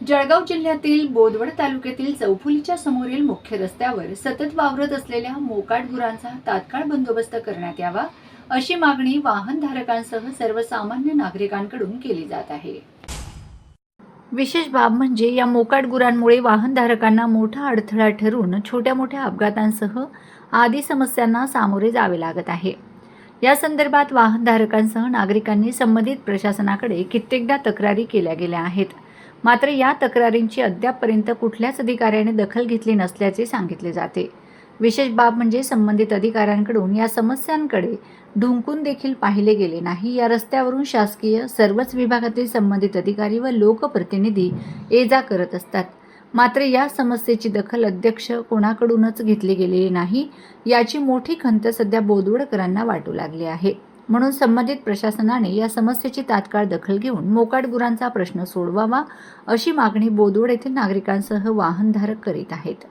जळगाव जिल्ह्यातील बोदवड तालुक्यातील चौफुलीच्या समोरील मुख्य रस्त्यावर सतत वावरत असलेल्या मोकाट गुरांचा तात्काळ बंदोबस्त करण्यात यावा अशी मागणी वाहनधारकांसह सर्वसामान्य नागरिकांकडून केली जात आहे। विशेष बाब म्हणजे या मोकाट गुरांमुळे वाहनधारकांना मोठा अडथळा ठरून छोट्या मोठ्या अपघातांसह आदी समस्यांना सामोरे जावे लागत आहे। या संदर्भात वाहनधारकांसह नागरिकांनी संबंधित प्रशासनाकडे कित्येकदा तक्रारी केल्या गेल्या आहेत। मात्र या तक्रारींची अद्यापपर्यंत कुठल्याच अधिकाऱ्याने दखल घेतली नसल्याचे सांगितले जाते। विशेष बाब म्हणजे संबंधित अधिकाऱ्यांकडून या समस्यांकडे ढुंकून देखील पाहिले गेले नाही। या रस्त्यावरून शासकीय सर्वच विभागातील संबंधित अधिकारी व लोकप्रतिनिधी ये-जा करत असतात। मात्र या समस्येची दखल अध्यक्ष कोणाकडूनच घेतली गेलेली नाही, याची मोठी खंत सध्या बोदवडकरांना वाटू लागली आहे। म्हणून संबंधित प्रशासनाने या समस्येची तात्काळ दखल घेऊन मोकाट गुरांचा प्रश्न सोडवावा अशी मागणी बोदवड येथील नागरिकांसह वाहनधारक करीत आहेत।